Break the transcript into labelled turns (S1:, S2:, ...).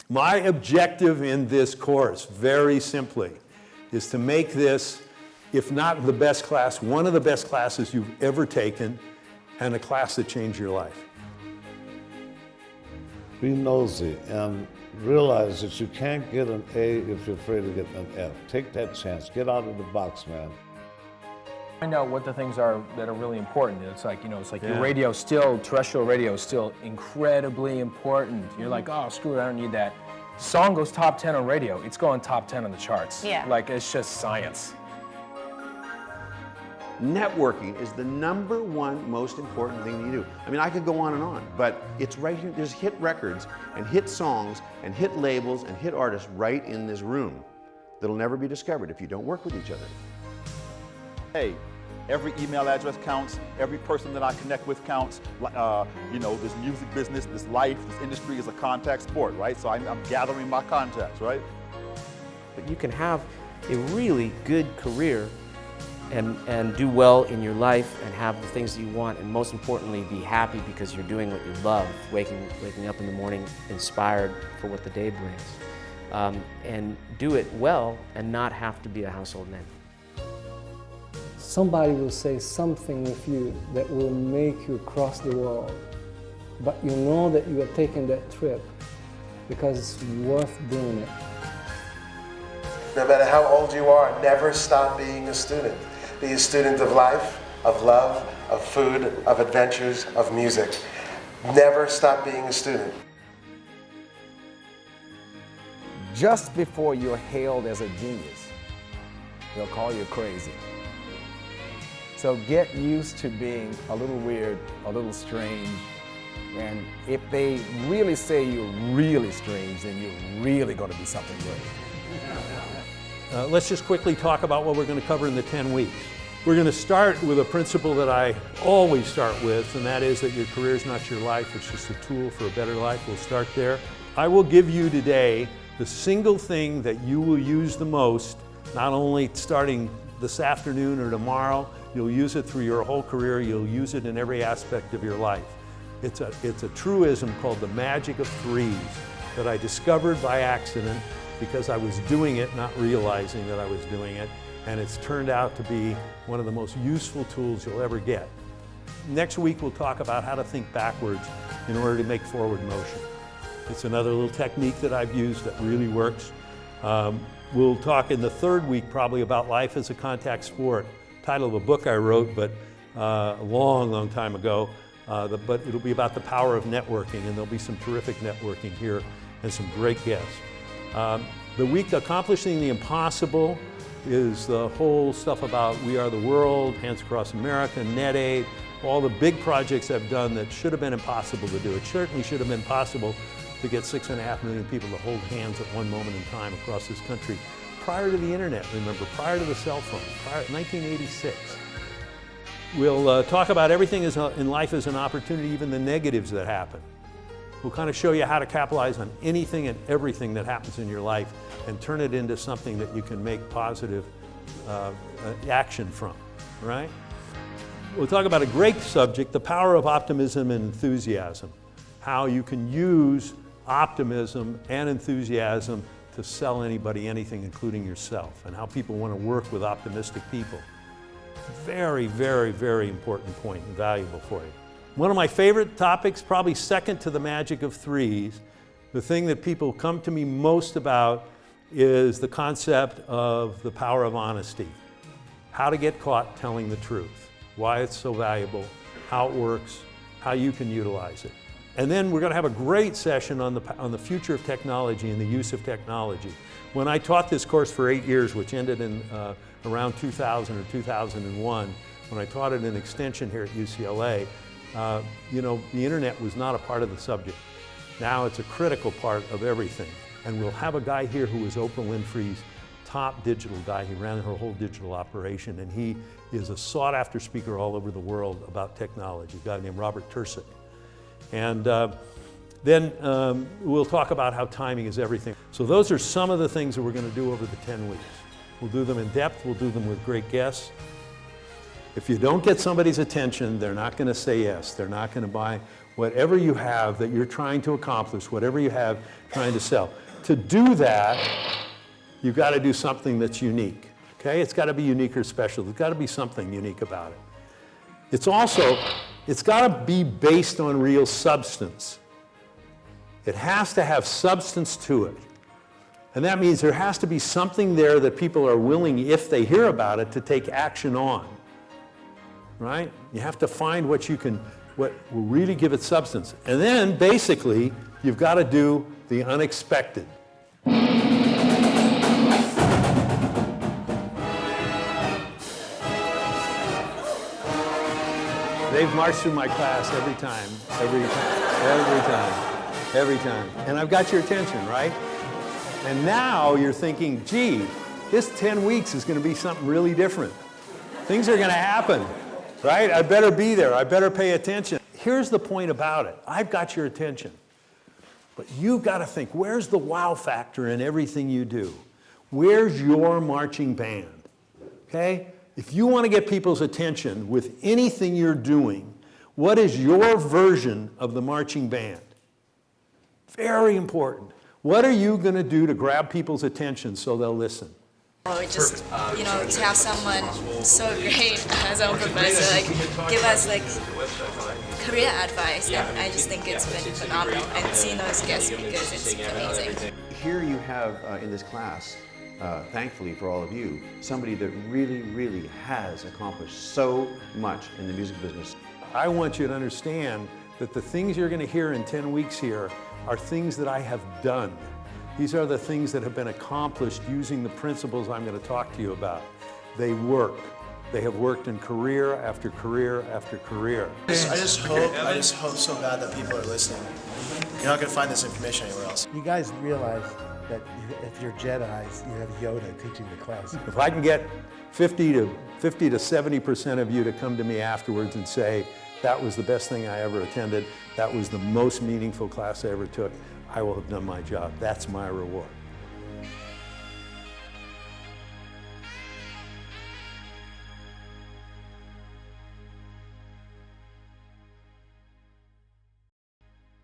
S1: My objective in this course, very simply, is to make this, if not the best class, one of the best classes you've ever taken, and a class that changed your life.
S2: Be nosy and realize that you can't get an A if you're afraid of getting an F. Take that chance. Get out of the box, man.
S3: Find out what the things are that are really important. It's like, your radio still, terrestrial radio is still incredibly important. You're like, oh, screw it, I don't need that. Song goes top 10 on radio, it's going top 10 on the charts.
S4: Yeah.
S3: Like, it's just science.
S5: Networking is the #1 most important thing you do. I mean, I could go on and on, but it's right here. There's hit records and hit songs and hit labels and hit artists right in this room that'll never be discovered if you don't work with each other.
S6: Hey, every email address counts, every person that I connect with counts. This music business, this life, this industry is a contact sport, right? So I'm gathering my contacts, right?
S7: But you can have a really good career and do well in your life and have the things that you want, and most importantly, be happy because you're doing what you love, waking up in the morning inspired for what the day brings. And do it well and not have to be a household name.
S8: Somebody will say something with you that will make you cross the world, but you know that you are taking that trip because it's worth doing it.
S9: No matter how old you are, never stop being a student. Be a student of life, of love, of food, of adventures, of music. Never stop being a student.
S10: Just before you're hailed as a genius, they'll call you crazy. So get used to being a little weird, a little strange, and if they really say you're really strange, then you're really going to be something great.
S1: Let's just quickly talk about what we're going to cover in the 10 weeks. We're going to start with a principle that I always start with, and that is that your career is not your life, it's just a tool for a better life. We'll start there. I will give you today the single thing that you will use the most, not only starting this afternoon or tomorrow, you'll use it through your whole career, you'll use it in every aspect of your life. It's a truism called the magic of threes that I discovered by accident because I was doing it, not realizing that I was doing it, and it's turned out to be one of the most useful tools you'll ever get. Next week we'll talk about how to think backwards in order to make forward motion. It's another little technique that I've used that really works. We'll talk in the third week probably about life as a contact sport. Title of a book I wrote, but a long time ago. But it'll be about the power of networking, and there'll be some terrific networking here and some great guests. The week Accomplishing the Impossible is the whole stuff about We Are the World, Hands Across America, NetAid, all the big projects I've done that should have been impossible to do. It certainly should have been possible to get 6.5 million people to hold hands at one moment in time across this country. Prior to the internet, remember, prior to the cell phone, 1986. We'll talk about everything in life as an opportunity, even the negatives that happen. We'll kind of show you how to capitalize on anything and everything that happens in your life and turn it into something that you can make positive action from, right? We'll talk about a great subject, the power of optimism and enthusiasm, how you can use optimism and enthusiasm to sell anybody anything, including yourself, and how people want to work with optimistic people. Very, very, very important point and valuable for you. One of my favorite topics, probably second to the magic of threes, the thing that people come to me most about is the concept of the power of honesty. How to get caught telling the truth, why it's so valuable, how it works, how you can utilize it. And then we're going to have a great session on the future of technology and the use of technology. When I taught this course for 8 years, which ended in around 2000 or 2001, when I taught it in extension here at UCLA, the internet was not a part of the subject. Now it's a critical part of everything. And we'll have a guy here who is Oprah Winfrey's top digital guy. He ran her whole digital operation, and he is a sought-after speaker all over the world about technology, a guy named Robert Tursick. And then we'll talk about how timing is everything. So those are some of the things that we're going to do over the 10 weeks. We'll do them in depth, we'll do them with great guests. If you don't get somebody's attention, they're not going to say yes. They're not going to buy whatever you have that you're trying to accomplish, whatever you have trying to sell. To do that, you've got to do something that's unique, okay? It's got to be unique or special. There's got to be something unique about it. It's got to be based on real substance. It has to have substance to it. And that means there has to be something there that people are willing, if they hear about it, to take action on, right? You have to find what will really give it substance. And then, basically, you've got to do the unexpected. They've marched through my class every time. And I've got your attention, right? And now you're thinking, gee, this 10 weeks is going to be something really different. Things are going to happen, right? I better be there. I better pay attention. Here's the point about it. I've got your attention. But you've got to think, where's the wow factor in everything you do? Where's your marching band? Okay? If you want to get people's attention with anything you're doing, what is your version of the marching band? Very important. What are you going to do to grab people's attention so they'll listen?
S4: Or just, you know, to have someone so great as our professor, like, give us, like, career advice, and I just think it's been phenomenal. And seeing those guest speakers, it's amazing.
S5: Here you have in this class, thankfully for all of you, somebody that really, really has accomplished so much in the music business.
S1: I want you to understand that the things you're going to hear in 10 weeks here are things that I have done. These are the things that have been accomplished using the principles I'm going to talk to you about. They work. They have worked in career after career after career.
S11: I just hope so bad that people are listening. You're not going to find this information anywhere else.
S9: You guys realize that if you're Jedis, you have Yoda teaching the class.
S1: If I can get 50 to 70% of you to come to me afterwards and say, that was the best thing I ever attended, that was the most meaningful class I ever took, I will have done my job. That's my reward.